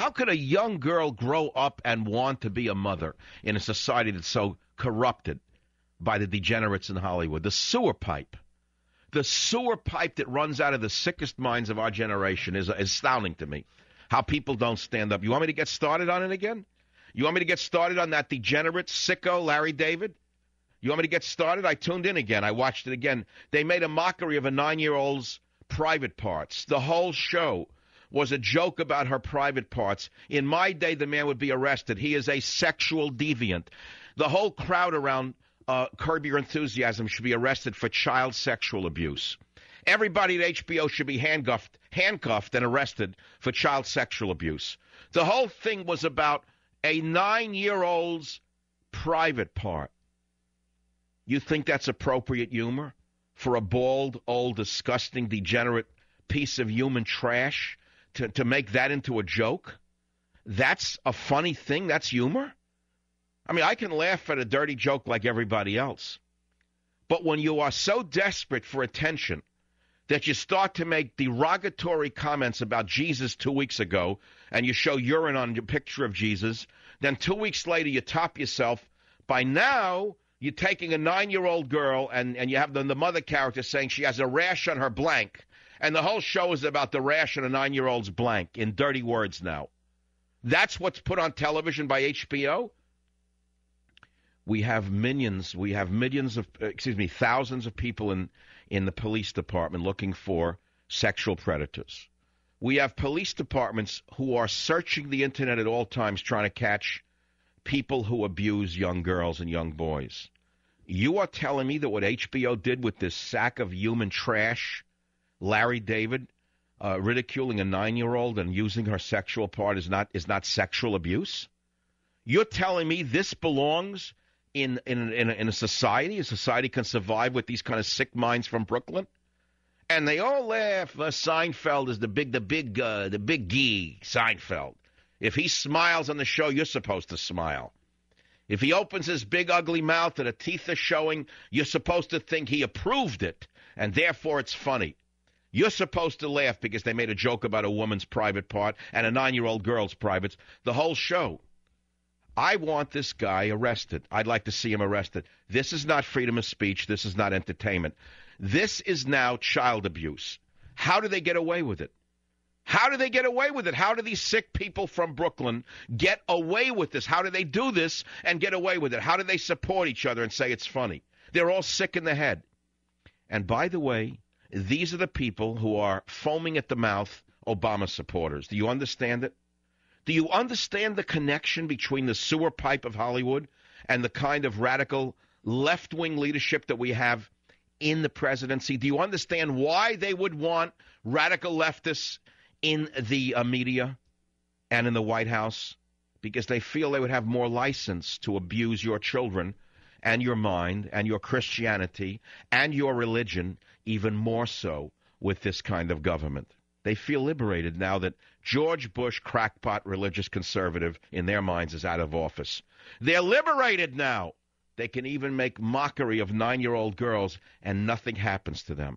How could a young girl grow up and want to be a mother in a society that's so corrupted by the degenerates in Hollywood? The sewer pipe. The sewer pipe that runs out of the sickest minds of our generation is astounding to me. How people don't stand up. You want me to get started on it again? You want me to get started on that degenerate sicko Larry David? You want me to get started? I tuned in again. I watched it again. They made a mockery of a 9-year-old's private parts. The whole show was a joke about her private parts. In my day, the man would be arrested. He is a sexual deviant. The whole crowd around Curb Your Enthusiasm should be arrested for child sexual abuse. Everybody at HBO should be handcuffed and arrested for child sexual abuse. The whole thing was about a 9-year-old's private part. You think that's appropriate humor for a bald, old, disgusting, degenerate piece of human trash to make that into a joke? That's a funny thing? That's humor? I mean, I can laugh at a dirty joke like everybody else. But when you are so desperate for attention that you start to make derogatory comments about Jesus 2 weeks ago and you show urine on your picture of Jesus, then 2 weeks later you top yourself. By now, you're taking a 9-year-old girl and you have the mother character saying she has a rash on her blank. And the whole show is about the rash on a 9-year-old's blank in dirty words now. That's what's put on television by HBO? We have thousands of people in the police department looking for sexual predators. We have police departments who are searching the internet at all times trying to catch people who abuse young girls and young boys. You are telling me that what HBO did with this sack of human trash, Larry David, ridiculing a 9-year-old and using her sexual part is not sexual abuse? You're telling me this belongs in a society? A society can survive with these kind of sick minds from Brooklyn? And they all laugh. Seinfeld is the big gee, Seinfeld. If he smiles on the show, you're supposed to smile. If he opens his big ugly mouth and the teeth are showing, you're supposed to think he approved it, and therefore it's funny. You're supposed to laugh because they made a joke about a woman's private part and a 9-year-old girl's privates. The whole show. I want this guy arrested. I'd like to see him arrested. This is not freedom of speech. This is not entertainment. This is now child abuse. How do they get away with it? How do they get away with it? How do these sick people from Brooklyn get away with this? How do they do this and get away with it? How do they support each other and say it's funny? They're all sick in the head. And by the way, these are the people who are foaming at the mouth Obama supporters. Do you understand it? Do you understand the connection between the sewer pipe of Hollywood and the kind of radical left-wing leadership that we have in the presidency? Do you understand why they would want radical leftists in the media and in the White House? Because they feel they would have more license to abuse your children and your mind and your Christianity and your religion, even more so with this kind of government. They feel liberated now that George Bush, crackpot religious conservative, in their minds is out of office. They're liberated now. They can even make mockery of 9-year-old girls and nothing happens to them.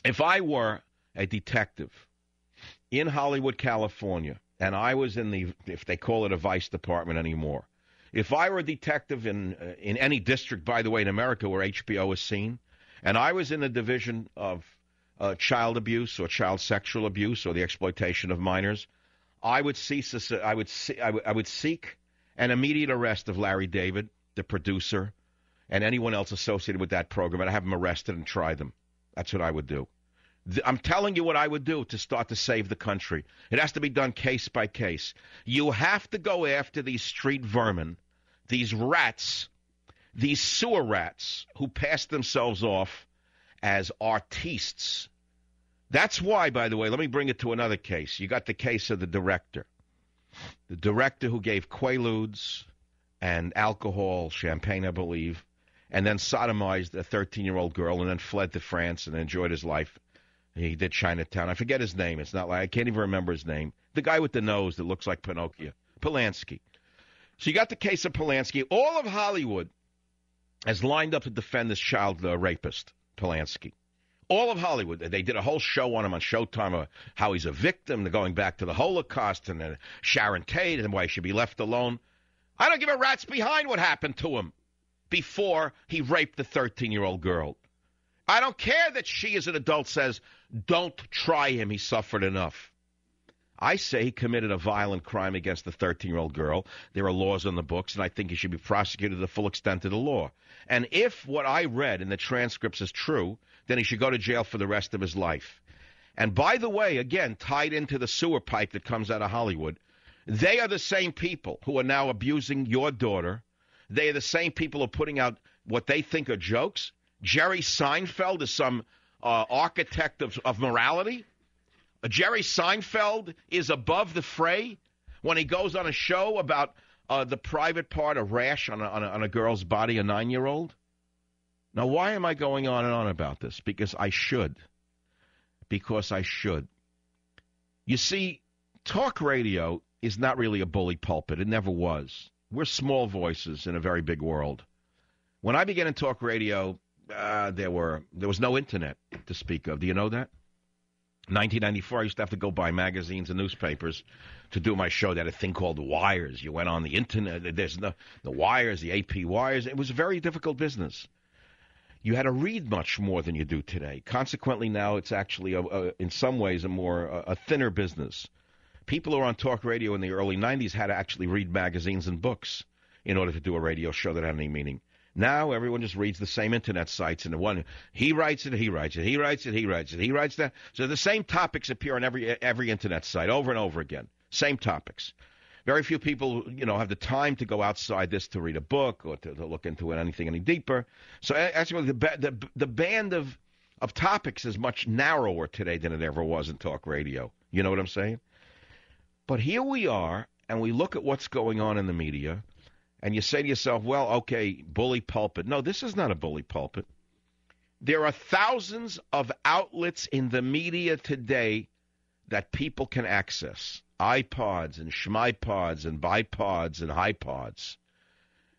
If I were a detective in Hollywood, California, and I was in the, if they call it a vice department anymore, if I were a detective in any district, by the way, in America where HBO is seen, and I was in the division of child abuse or child sexual abuse or the exploitation of minors, I would seek an immediate arrest of Larry David, the producer, and anyone else associated with that program, and have them arrested and try them. That's what I would do. I'm telling you what I would do to start to save the country. It has to be done case by case. You have to go after these street vermin, these rats, these sewer rats who pass themselves off as artistes. That's why, by the way, let me bring it to another case. You got the case of the director who gave Quaaludes and alcohol, champagne, I believe, and then sodomized a 13-year-old girl and then fled to France and enjoyed his life. He did Chinatown. I forget his name. It's not like I can't even remember his name. The guy with the nose that looks like Pinocchio. Polanski. So you got the case of Polanski. All of Hollywood has lined up to defend this child rapist, Polanski. All of Hollywood. They did a whole show on him on Showtime of how he's a victim, going back to the Holocaust, and Sharon Tate, and why he should be left alone. I don't give a rat's behind what happened to him before he raped the 13-year-old girl. I don't care that she, as an adult, says, don't try him, he suffered enough. I say he committed a violent crime against the 13-year-old girl. There are laws on the books, and I think he should be prosecuted to the full extent of the law. And if what I read in the transcripts is true, then he should go to jail for the rest of his life. And by the way, again, tied into the sewer pipe that comes out of Hollywood, they are the same people who are now abusing your daughter. They are the same people who are putting out what they think are jokes. Jerry Seinfeld is some architect of morality. Jerry Seinfeld is above the fray when he goes on a show about the private part, a rash on a girl's body, a 9-year-old. Now, why am I going on and on about this? Because I should. Because I should. You see, talk radio is not really a bully pulpit. It never was. We're small voices in a very big world. When I began in talk radio, there was no internet to speak of. Do you know that? 1994, I used to have to go buy magazines and newspapers to do my show. They had a thing called Wires. You went on the internet. There's the Wires, the AP Wires. It was a very difficult business. You had to read much more than you do today. Consequently, now it's actually, in some ways, a thinner business. People who were on talk radio in the early 90s had to actually read magazines and books in order to do a radio show that had any meaning. Now everyone just reads the same internet sites, and the one he writes it, he writes it, he writes it, he writes it, he writes that. So the same topics appear on every internet site over and over again. Same topics. Very few people, have the time to go outside this to read a book or to look into anything any deeper. So actually, the band of topics is much narrower today than it ever was in talk radio. You know what I'm saying? But here we are, and we look at what's going on in the media. And you say to yourself, well, okay, bully pulpit. No, this is not a bully pulpit. There are thousands of outlets in the media today that people can access. iPods and schmipods and bipods and iPods.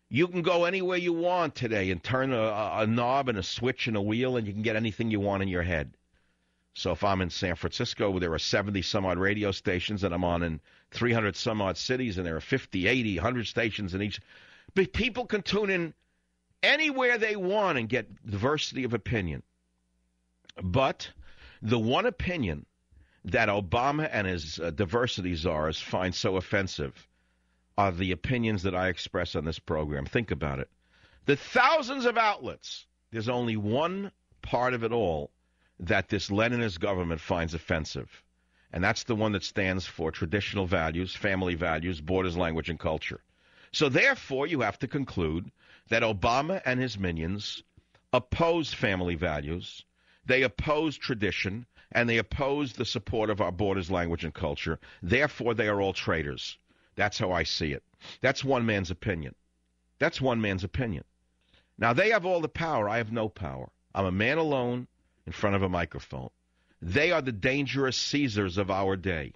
You can go anywhere you want today and turn a knob and a switch and a wheel, and you can get anything you want in your head. So if I'm in San Francisco, where there are 70-some-odd radio stations, and I'm on in 300-some-odd cities, and there are 50, 80, 100 stations in each. But people can tune in anywhere they want and get diversity of opinion. But the one opinion that Obama and his diversity czars find so offensive are the opinions that I express on this program. Think about it. The thousands of outlets, there's only one part of it all that this Leninist government finds offensive. And that's the one that stands for traditional values, family values, borders, language, and culture. So therefore, you have to conclude that Obama and his minions oppose family values, they oppose tradition, and they oppose the support of our borders, language, and culture. Therefore, they are all traitors. That's how I see it. That's one man's opinion. That's one man's opinion. Now, they have all the power. I have no power. I'm a man alone in front of a microphone. They are the dangerous Caesars of our day.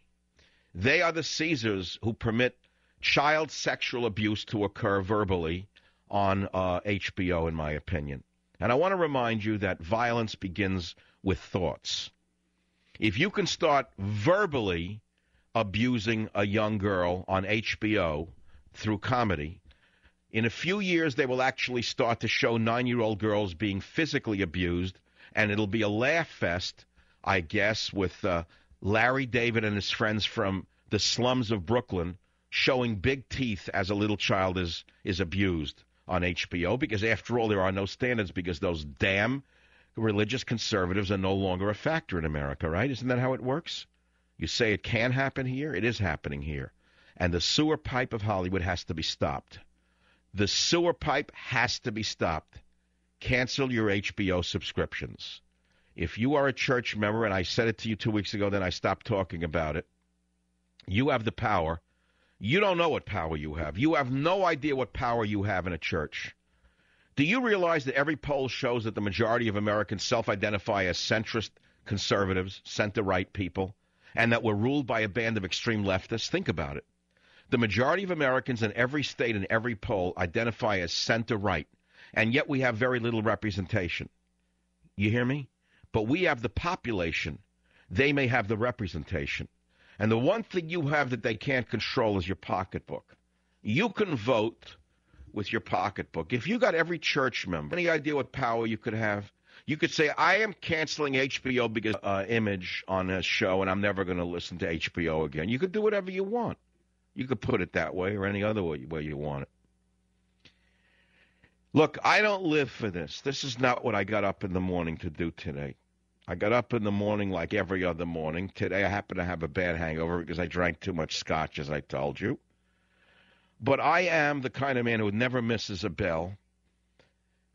They are the Caesars who permit child sexual abuse to occur verbally on HBO, in my opinion. And I want to remind you that violence begins with thoughts. If you can start verbally abusing a young girl on HBO through comedy, in a few years they will actually start to show 9-year-old girls being physically abused, and it'll be a laugh fest, I guess, with Larry David and his friends from the slums of Brooklyn showing big teeth as a little child is abused on HBO, because after all, there are no standards, because those damn religious conservatives are no longer a factor in America, right? Isn't that how it works? You say it can happen here, it is happening here. And the sewer pipe of Hollywood has to be stopped. The sewer pipe has to be stopped. Cancel your HBO subscriptions. If you are a church member, and I said it to you 2 weeks ago, then I stopped talking about it, you have the power. You don't know what power you have. You have no idea what power you have in a church. Do you realize that every poll shows that the majority of Americans self-identify as centrist conservatives, center-right people, and that we're ruled by a band of extreme leftists? Think about it. The majority of Americans in every state and every poll identify as center-right, and yet we have very little representation. You hear me? But we have the population. They may have the representation. And the one thing you have that they can't control is your pocketbook. You can vote with your pocketbook. If you got every church member, any idea what power you could have? You could say, I am canceling HBO because image on this show, and I'm never going to listen to HBO again. You could do whatever you want. You could put it that way or any other way you want it. Look, I don't live for this. This is not what I got up in the morning to do today. I got up in the morning like every other morning. Today I happen to have a bad hangover because I drank too much scotch, as I told you. But I am the kind of man who never misses a bell.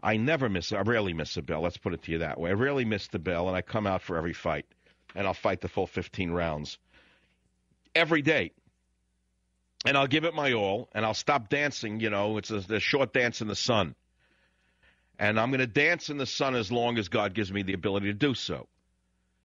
I rarely miss a bell. Let's put it to you that way. I rarely miss the bell, and I come out for every fight. And I'll fight the full 15 rounds. Every day. And I'll give it my all, and I'll stop dancing. You know, it's a short dance in the sun. And I'm going to dance in the sun as long as God gives me the ability to do so.